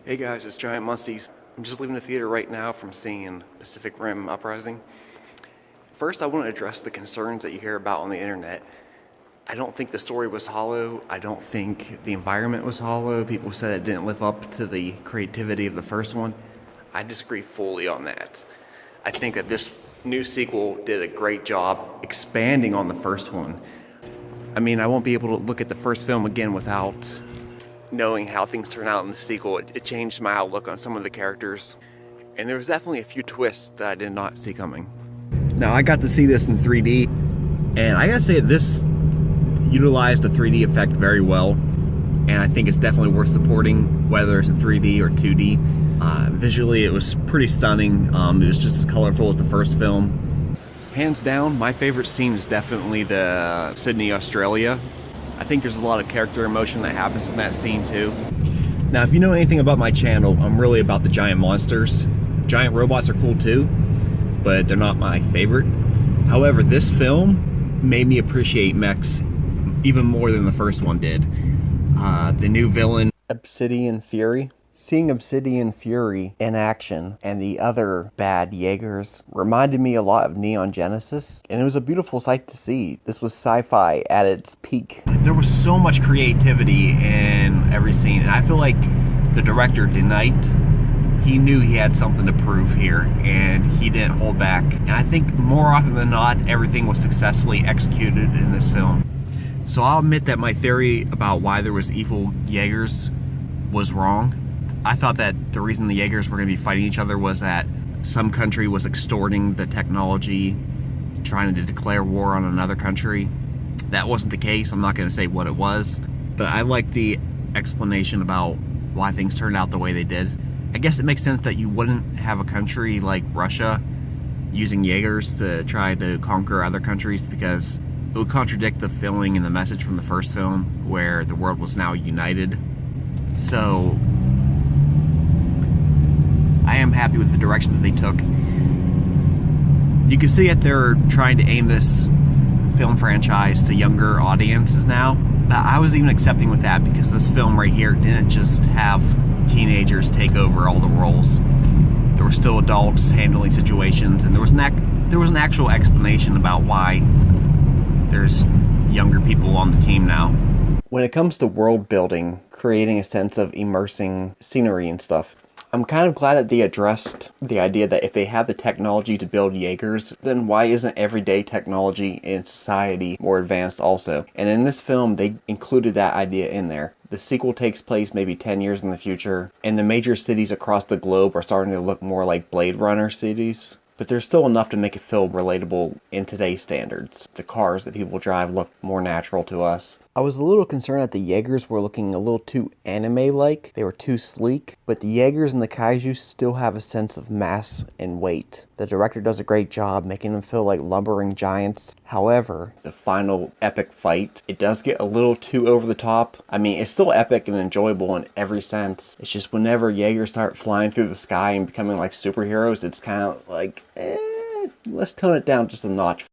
Hey guys, it's Giant Munsties. I'm just leaving the theater right now from seeing Pacific Rim Uprising. First, I want to address the concerns that you hear about on the internet. I don't think the story was hollow. I don't think the environment was hollow. People said it didn't live up to the creativity of the first one. I disagree fully on that. I think that this new sequel did a great job expanding on the first one. I mean, I won't be able to look at the first film again without knowing how things turn out in the sequel. It changed my outlook on some of the characters. And there was definitely a few twists that I did not see coming. Now, I got to see this in 3D, and I gotta say this utilized the 3D effect very well, and I think it's definitely worth supporting, whether it's in 3D or 2D. Visually, it was pretty stunning. It was just as colorful as the first film. Hands down, my favorite scene is definitely the Sydney, Australia. I think there's a lot of character emotion that happens in that scene too. Now, if you know anything about my channel, I'm really about the giant monsters. Giant robots are cool too, but they're not my favorite. However, this film made me appreciate mechs even more than the first one did. The new villain, Obsidian Fury. Seeing Obsidian Fury in action and the other bad Jaegers reminded me a lot of Neon Genesis, and it was a beautiful sight to see. This was sci-fi at its peak. There was so much creativity in every scene, and I feel like the director, Knight, he knew he had something to prove here, and he didn't hold back. And I think more often than not, everything was successfully executed in this film. So I'll admit that my theory about why there was evil Jaegers was wrong. I thought that the reason the Jaegers were going to be fighting each other was that some country was extorting the technology, trying to declare war on another country. That wasn't the case. I'm not going to say what it was, but I like the explanation about why things turned out the way they did. I guess it makes sense that you wouldn't have a country like Russia using Jaegers to try to conquer other countries, because it would contradict the feeling and the message from the first film where the world was now united. So I am happy with the direction that they took. You can see that they're trying to aim this film franchise to younger audiences now. I was even accepting with that, because this film right here didn't just have teenagers take over all the roles. There were still adults handling situations, and there was an actual explanation about why there's younger people on the team now. When it comes to world building, creating a sense of immersing scenery and stuff, I'm kind of glad that they addressed the idea that if they have the technology to build Jaegers, then why isn't everyday technology in society more advanced also? And in this film, they included that idea in there. The sequel takes place maybe 10 years in the future, and the major cities across the globe are starting to look more like Blade Runner cities. But there's still enough to make it feel relatable in today's standards. The cars that people drive look more natural to us. I was a little concerned that the Jaegers were looking a little too anime-like. They were too sleek, but the Jaegers and the Kaiju still have a sense of mass and weight. The director does a great job making them feel like lumbering giants. However, the final epic fight, it does get a little too over the top. I mean, it's still epic and enjoyable in every sense. It's just whenever Jaegers start flying through the sky and becoming like superheroes, it's kind of like, let's tone it down just a notch.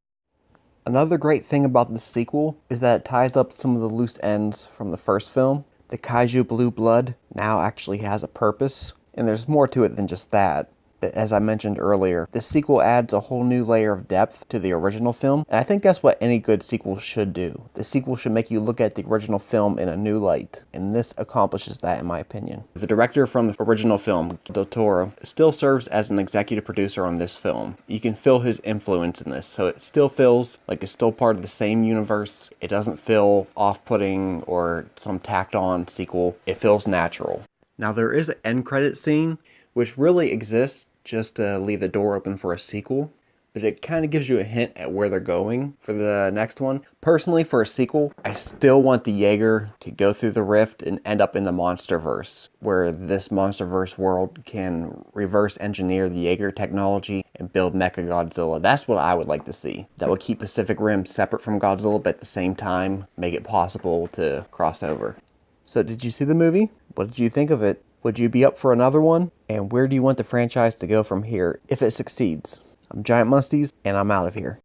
Another great thing about this sequel is that it ties up some of the loose ends from the first film. The Kaiju Blue Blood now actually has a purpose, and there's more to it than just that. But as I mentioned earlier, this sequel adds a whole new layer of depth to the original film, and I think that's what any good sequel should do. The sequel should make you look at the original film in a new light, and this accomplishes that in my opinion. The director from the original film, Del Toro, still serves as an executive producer on this film. You can feel his influence in this, so it still feels like it's still part of the same universe. It doesn't feel off-putting or some tacked-on sequel. It feels natural. Now, there is an end credit scene, which really exists just to leave the door open for a sequel, but it kind of gives you a hint at where they're going for the next one. Personally, for a sequel, I still want the Jaeger to go through the rift and end up in the Monsterverse, where this Monsterverse world can reverse engineer the Jaeger technology and build Mechagodzilla. That's what I would like to see. That would keep Pacific Rim separate from Godzilla, but at the same time, make it possible to cross over. So did you see the movie? What did you think of it? Would you be up for another one? And where do you want the franchise to go from here if it succeeds? I'm Giant Munsties, and I'm out of here.